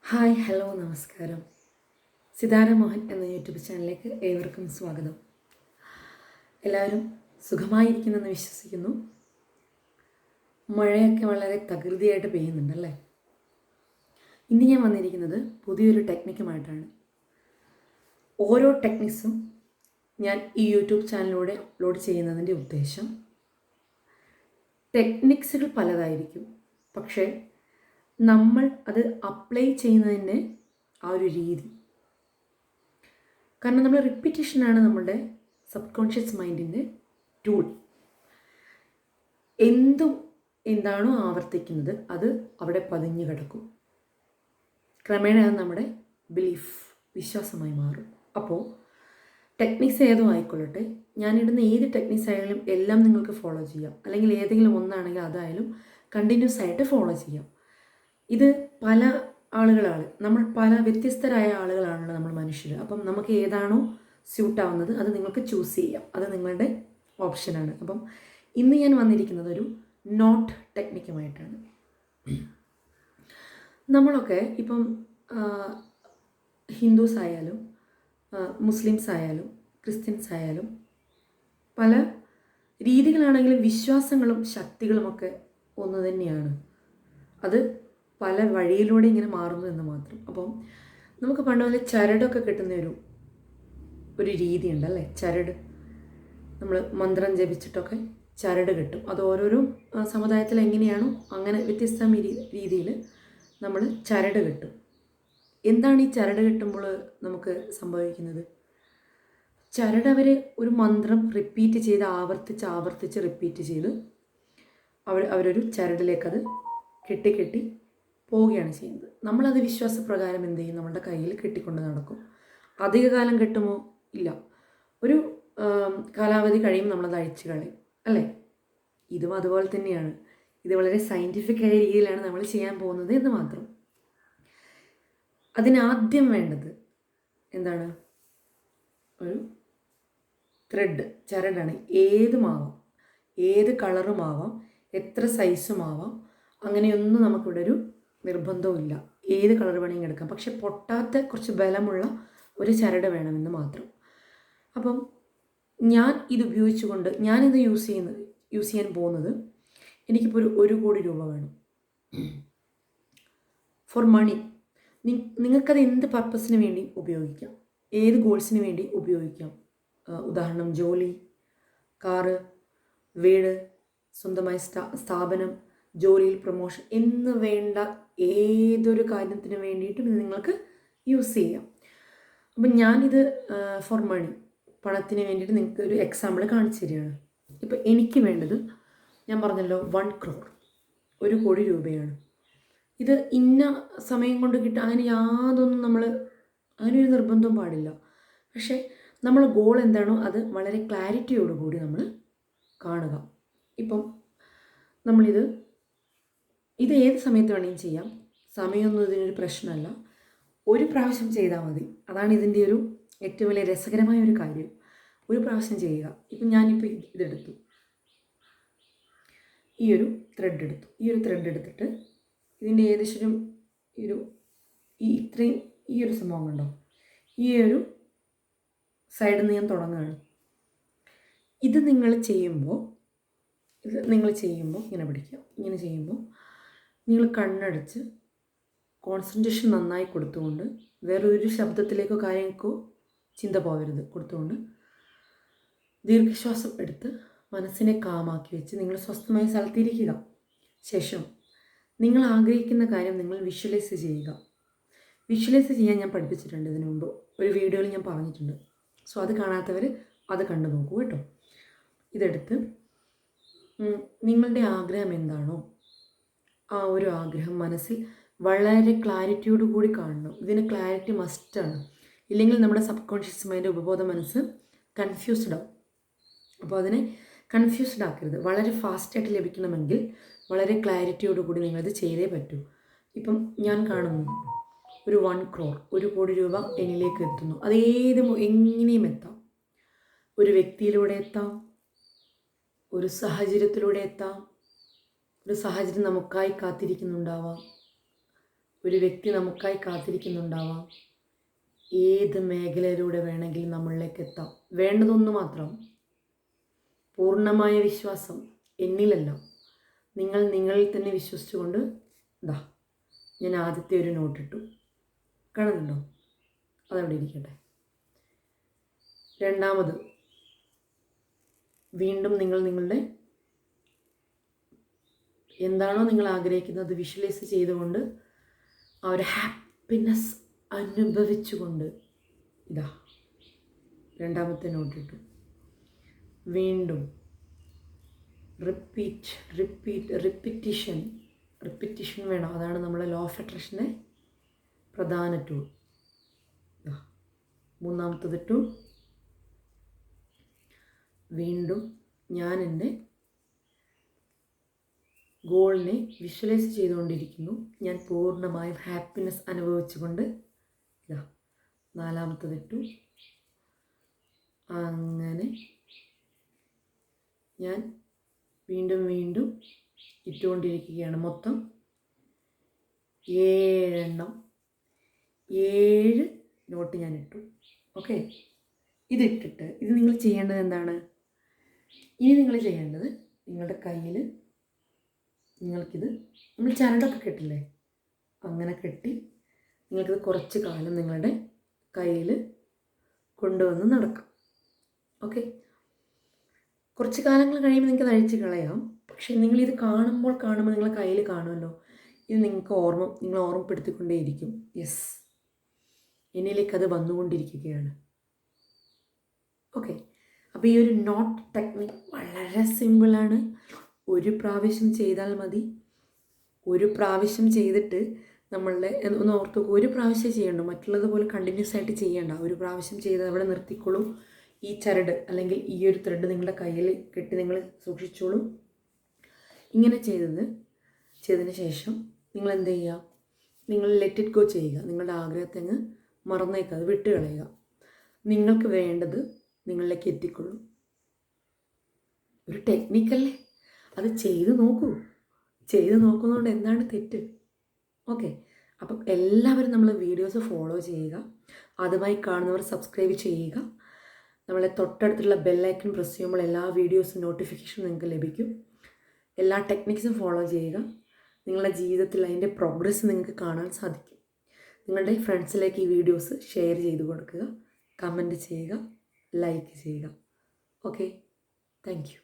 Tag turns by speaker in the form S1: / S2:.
S1: Hi hello നമസ്കാരം. സിതാര മോഹൻ എന്ന YouTube ചാനലിലേക്ക് ഏവർക്കും സ്വാഗതം. എല്ലാവരും സുഖമായിരിക്കുന്നെന്ന് വിശ്വസിക്കുന്നു. മഴയൊക്കെ വളരെ തകൃതിയായിട്ട് പെയ്യുന്നുണ്ടല്ലേ. ഇന്ന് ഞാൻ വന്നിരിക്കുന്നത് പുതിയൊരു ടെക്നിക്കുമായിട്ടാണ്. ഓരോ ടെക്നിക്സും ഞാൻ ഈ യൂട്യൂബ് ചാനലിലൂടെ അപ്ലോഡ് ചെയ്യുന്നതിൻ്റെ ഉദ്ദേശം ടെക്നിക്സുകൾ പലതായിരിക്കും, പക്ഷേ നമ്മൾ അത് അപ്ലൈ ചെയ്യുന്നതിൻ്റെ ആ ഒരു രീതി. കാരണം നമ്മൾ റിപ്പീറ്റേഷനാണ് നമ്മളുടെ സബ് കോൺഷ്യസ് മൈൻഡിൻ്റെ ടൂൾ. എന്താണോ ആവർത്തിക്കുന്നത് അത് അവിടെ പതിഞ്ഞു കിടക്കും. ക്രമേണ അത് നമ്മുടെ വിശ്വാസമായി മാറും. അപ്പോൾ ടെക്നിക്സ് ഏതോ ആയിക്കൊള്ളട്ടെ, ഞാനിടുന്ന ഏത് ടെക്നിക്സ് ആയാലും എല്ലാം നിങ്ങൾക്ക് ഫോളോ ചെയ്യാം, അല്ലെങ്കിൽ ഏതെങ്കിലും ഒന്നാണെങ്കിൽ അതായാലും കണ്ടിന്യൂസ് ആയിട്ട് ഫോളോ ചെയ്യാം. ഇത് പല ആളുകളാണ്, നമ്മൾ പല വ്യത്യസ്തരായ ആളുകളാണല്ലോ നമ്മൾ മനുഷ്യർ. അപ്പം നമുക്ക് ഏതാണോ സ്യൂട്ടാവുന്നത് അത് നിങ്ങൾക്ക് ചൂസ് ചെയ്യാം, അത് നിങ്ങളുടെ ഓപ്ഷനാണ്. അപ്പം ഇന്ന് ഞാൻ വന്നിരിക്കുന്നത് ഒരു നോട്ട് ടെക്നിക്കുമായിട്ടാണ്. നമ്മളൊക്കെ ഇപ്പം ഹിന്ദുസ് ആയാലും മുസ്ലിംസ് ആയാലും ക്രിസ്ത്യൻസ് ആയാലും പല രീതികളാണെങ്കിലും വിശ്വാസങ്ങളും ശക്തികളുമൊക്കെ ഒന്ന് തന്നെയാണ്. അത് പല വഴിയിലൂടെ ഇങ്ങനെ മാറുന്നു എന്ന് മാത്രം. അപ്പം നമുക്ക് പണ്ട് പോലെ ചരടൊക്കെ കിട്ടുന്ന ഒരു രീതി ഉണ്ടല്ലേ. ചരട് നമ്മൾ മന്ത്രം ജപിച്ചിട്ടൊക്കെ ചരട് കിട്ടും. അത് ഓരോരോ സമുദായത്തിൽ എങ്ങനെയാണോ അങ്ങനെ വ്യത്യസ്ത രീതിയിൽ നമ്മൾ ചരട് കിട്ടും. എന്താണ് ഈ ചരട് കിട്ടുമ്പോൾ നമുക്ക് സംഭവിക്കുന്നത്? ചരട് അവർ ഒരു മന്ത്രം റിപ്പീറ്റ് ചെയ്ത് ആവർത്തിച്ച് റിപ്പീറ്റ് ചെയ്ത് അവരൊരു ചരടിലേക്ക് അത് കെട്ടി പോവുകയാണ് ചെയ്യുന്നത്. നമ്മളത് വിശ്വാസപ്രകാരം എന്ത് ചെയ്യും? നമ്മളുടെ കയ്യിൽ കെട്ടിക്കൊണ്ട് നടക്കും. അധികകാലം കെട്ടുമോ? ഇല്ല. ഒരു കാലാവധി കഴിയും നമ്മളത് അഴിച്ചു കളയും, അല്ലേ? ഇതും അതുപോലെ തന്നെയാണ്. ഇത് വളരെ സയൻറ്റിഫിക്കായ രീതിയിലാണ് നമ്മൾ ചെയ്യാൻ പോകുന്നത് എന്ന് മാത്രം. അതിനാദ്യം വേണ്ടത് എന്താണ്? ഒരു ത്രെഡ്, ചരടാണ്. ഏതുമാവാം, ഏത് കളറുമാവാം, എത്ര സൈസുമാവാം, അങ്ങനെയൊന്നും നമുക്കിവിടെ ഒരു നിർബന്ധവുമില്ല. ഏത് കളർ വേണമെങ്കിൽ എടുക്കാം. പക്ഷെ പൊട്ടാത്ത കുറച്ച് ബലമുള്ള ഒരു ചരട് വേണമെന്ന് മാത്രം. അപ്പം ഞാൻ ഇത് ഉപയോഗിച്ചുകൊണ്ട് ഞാനിത് യൂസ് ചെയ്യാൻ പോകുന്നത്, എനിക്കിപ്പോൾ ഒരു 1 കോടി രൂപ വേണം ഫോർ മണി. നിങ്ങൾക്കത് എന്ത് പർപ്പസിന് വേണ്ടി ഉപയോഗിക്കാം, ഏത് ഗോൾസിന് വേണ്ടി ഉപയോഗിക്കാം. ഉദാഹരണം, ജോലി, കാറ്, വീട്, സ്വന്തമായ സ്ഥാപനം, ജോലിയിൽ പ്രൊമോഷൻ എന്ന് വേണ്ട ഏതൊരു കാര്യത്തിന് വേണ്ടിയിട്ടും ഇത് നിങ്ങൾക്ക് യൂസ് ചെയ്യാം. അപ്പം ഞാനിത് ഫോർ മണി, പണത്തിന് വേണ്ടിയിട്ട് നിങ്ങൾക്ക് ഒരു എക്സാമ്പിൾ കാണിച്ചു തരികയാണ്. ഇപ്പം എനിക്ക് വേണ്ടത് ഞാൻ പറഞ്ഞല്ലോ 1 crore, 1 കോടി രൂപയാണ്. ഇത് ഇന്ന സമയം കൊണ്ട് കിട്ടുക അങ്ങനെ യാതൊന്നും അങ്ങനെ ഒരു നിർബന്ധവും പാടില്ല. പക്ഷേ നമ്മൾ ഗോൾ എന്താണോ അത് വളരെ ക്ലാരിറ്റിയോടുകൂടി നമ്മൾ കാണുക. ഇപ്പം നമ്മളിത് ഏത് സമയത്ത് വേണമെങ്കിലും ചെയ്യാം. സമയമൊന്നും ഇതിനൊരു പ്രശ്നമല്ല. ഒരു പ്രാവശ്യം ചെയ്താൽ മതി. അതാണ് ഇതിൻ്റെ ഏറ്റവും വലിയ രസകരമായ ഒരു കാര്യം. ഒരു പ്രാവശ്യം ചെയ്യുക. ഇപ്പം ഞാനിപ്പോൾ ഇതെടുത്തു, ഈ ഒരു ത്രെഡ് എടുത്തിട്ട് ഇതിൻ്റെ ഏകദേശം ഈ ഒരു സംഭവം കണ്ടോ, ഈ ഒരു സൈഡിൽ നിന്ന് ഞാൻ തുടങ്ങുകയാണ്. ഇത് നിങ്ങൾ ചെയ്യുമ്പോൾ ഇങ്ങനെ പിടിക്കുക. ഇങ്ങനെ ചെയ്യുമ്പോൾ നിങ്ങൾ കണ്ണടച്ച് കോൺസെൻട്രേഷൻ നന്നായി കൊടുത്തുകൊണ്ട്, വേറൊരു ശബ്ദത്തിലേക്കോ കാര്യങ്ങൾക്കോ ചിന്ത പോകരുത്, കൊടുത്തുകൊണ്ട് ദീർഘശ്വാസം എടുത്ത് മനസ്സിനെ കാമാക്കി വെച്ച് നിങ്ങൾ സ്വസ്ഥമായ സ്ഥലത്തിരിക്കുക. ശേഷം നിങ്ങൾ ആഗ്രഹിക്കുന്ന കാര്യം നിങ്ങൾ വിഷ്വലൈസ് ചെയ്യുക. വിഷ്വലൈസ് ചെയ്യാൻ ഞാൻ പഠിപ്പിച്ചിട്ടുണ്ട് ഇതിനു മുമ്പ്, ഒരു വീഡിയോയിൽ ഞാൻ പറഞ്ഞിട്ടുണ്ട്. സോ അത് കാണാത്തവർ അത് കണ്ടു നോക്കൂ കേട്ടോ. ഇതെടുത്ത് നിങ്ങളുടെ ആഗ്രഹം എന്താണോ ആ ഒരു ആഗ്രഹം മനസ്സിൽ വളരെ ക്ലാരിറ്റിയോടുകൂടി കാണണം. ഇതിന് ക്ലാരിറ്റി മസ്റ്റാണ്. ഇല്ലെങ്കിൽ നമ്മുടെ സബ് കോൺഷ്യസ് മൈൻഡ്, ഉപബോധ മനസ്സ് കൺഫ്യൂസ്ഡ് ആവും. അപ്പോൾ അതിനെ കൺഫ്യൂസ്ഡ് ആക്കരുത്. വളരെ ഫാസ്റ്റായിട്ട് ലഭിക്കണമെങ്കിൽ വളരെ ക്ലാരിറ്റിയോടുകൂടി നിങ്ങളത് ചെയ്തേ പറ്റൂ. ഇപ്പം ഞാൻ കാണുന്നു ഒരു 1 crore, 1 കോടി രൂപ എന്നിലേക്ക് എത്തുന്നു. അത് എങ്ങനെയും എത്താം. ഒരു വ്യക്തിയിലൂടെ എത്താം, ഒരു സാഹചര്യത്തിലൂടെ എത്താം, ഒരു സാഹചര്യം നമുക്കായി കാത്തിരിക്കുന്നുണ്ടാവാം, ഒരു വ്യക്തി നമുക്കായി കാത്തിരിക്കുന്നുണ്ടാവാം. ഏത് മേഖലയിലൂടെ വേണമെങ്കിലും നമ്മളിലേക്ക് എത്താം. വേണ്ടതൊന്നു മാത്രം, പൂർണ്ണമായ വിശ്വാസം. എന്നിലല്ല, നിങ്ങൾ നിങ്ങളിൽ തന്നെ വിശ്വസിച്ചുകൊണ്ട് ഇതാ ഞാൻ ആദ്യത്തെ ഒരു നോട്ടിട്ടു. കാണുന്നുണ്ടോ? അതവിടെ ഇരിക്കട്ടെ. രണ്ടാമത്, വീണ്ടും നിങ്ങൾ നിങ്ങളുടെ എന്താണോ നിങ്ങൾ ആഗ്രഹിക്കുന്നത് വിഷ്വലൈസ് ചെയ്തുകൊണ്ട് ആ ഒരു ഹാപ്പിനെസ് അനുഭവിച്ചുകൊണ്ട് ഇതാ രണ്ടാമത്തെ നോട്ടിട്ടു. വീണ്ടും റിപ്പീറ്റിഷൻ വേണം. അതാണ് നമ്മളെ ലോ ഓഫ് അട്രാക്ഷൻ്റെ പ്രധാന ടൂൾ. മൂന്നാമത്തത് ടൂൾ, വീണ്ടും ഞാൻ എൻ്റെ ഗോളിനെ വിഷ്വലൈസ് ചെയ്തുകൊണ്ടിരിക്കുന്നു. ഞാൻ പൂർണ്ണമായും ഹാപ്പിനെസ് അനുഭവിച്ചുകൊണ്ട് ഇതാ നാലാമത്തത് ഇട്ടു. അങ്ങനെ ഞാൻ വീണ്ടും വീണ്ടും ഇട്ടുകൊണ്ടിരിക്കുകയാണ്. മൊത്തം 7 നോട്ട് ഞാൻ ഇട്ടു. ഓക്കെ, ഇതിട്ടിട്ട് ഇത് നിങ്ങൾ ചെയ്യേണ്ടത് എന്താണ്? ഇനി നിങ്ങൾ ചെയ്യേണ്ടത് നിങ്ങളുടെ കയ്യിൽ നിങ്ങൾക്കിത് നമ്മൾ ചരടൊക്കെ കെട്ടില്ലേ, അങ്ങനെ കെട്ടി നിങ്ങൾക്കിത് കുറച്ച് കാലം നിങ്ങളുടെ കയ്യിൽ കൊണ്ടുവന്ന് നടക്കാം. ഓക്കെ, കുറച്ച് കാലങ്ങൾ കഴിയുമ്പോൾ നിങ്ങൾക്ക് അഴിച്ച് കളയാം. പക്ഷേ നിങ്ങളിത് കാണുമ്പോൾ നിങ്ങളുടെ കയ്യിൽ കാണുമല്ലോ, ഇത് നിങ്ങൾ ഓർമ്മപ്പെടുത്തിക്കൊണ്ടേയിരിക്കും. യെസ്, എന്നിലേക്ക് അത് വന്നുകൊണ്ടിരിക്കുകയാണ്. ഓക്കെ, അപ്പോൾ ഈ ഒരു നോട്ട് ടെക്നിക് വളരെ സിമ്പിളാണ്. ഒരു പ്രാവശ്യം ചെയ്താൽ മതി. ഒരു പ്രാവശ്യം ചെയ്തിട്ട് നമ്മളുടെ ഒന്ന് ഓർത്ത് ഒരു പ്രാവശ്യം ചെയ്യണ്ട, മറ്റുള്ളതുപോലെ കണ്ടിന്യൂസ് ആയിട്ട് ചെയ്യേണ്ട. ഒരു പ്രാവശ്യം ചെയ്ത് അവിടെ നിർത്തിക്കോളും. ഈ ചരട് അല്ലെങ്കിൽ ഈ ഒരു ത്രെഡ് നിങ്ങളുടെ കയ്യിൽ കെട്ടി നിങ്ങൾ സൂക്ഷിച്ചോളും. ഇങ്ങനെ ചെയ്തതിന് ശേഷം നിങ്ങൾ എന്ത് ചെയ്യുക? നിങ്ങൾ ലെറ്റ് ഇറ്റ് ഗോ ചെയ്യുക. നിങ്ങളുടെ ആഗ്രഹത്തെ അങ്ങ് മറന്നേക്കുക, അത് വിട്ട് കളയുക. നിങ്ങൾക്ക് വേണ്ടത് നിങ്ങളിലേക്ക് എത്തിക്കൊള്ളും. ഒരു ടെക്നിക്കല്ലേ, അത് ചെയ്ത് നോക്കൂ. ചെയ്ത് നോക്കുന്നതുകൊണ്ട് എന്താണ് തെറ്റ്? ഓക്കെ, അപ്പം എല്ലാവരും നമ്മൾ വീഡിയോസ് ഫോളോ ചെയ്യുക. ആദ്യമായി കാണുന്നവർ സബ്സ്ക്രൈബ് ചെയ്യുക. നമ്മളെ തൊട്ടടുത്തുള്ള ബെല്ലൈക്കൺ പ്രസ് ചെയ്യുമ്പോൾ എല്ലാ വീഡിയോസും നോട്ടിഫിക്കേഷൻ നിങ്ങൾക്ക് ലഭിക്കും. എല്ലാ ടെക്നിക്സും ഫോളോ ചെയ്യുക. നിങ്ങളുടെ ജീവിതത്തിൽ അതിൻ്റെ പ്രോഗ്രസ് നിങ്ങൾക്ക് കാണാൻ സാധിക്കും. നിങ്ങളുടെ ഫ്രണ്ട്സിലേക്ക് ഈ വീഡിയോസ് ഷെയർ ചെയ്ത് കൊടുക്കുക, കമൻറ്റ് ചെയ്യുക, ലൈക്ക് ചെയ്യുക. Okay, thank you.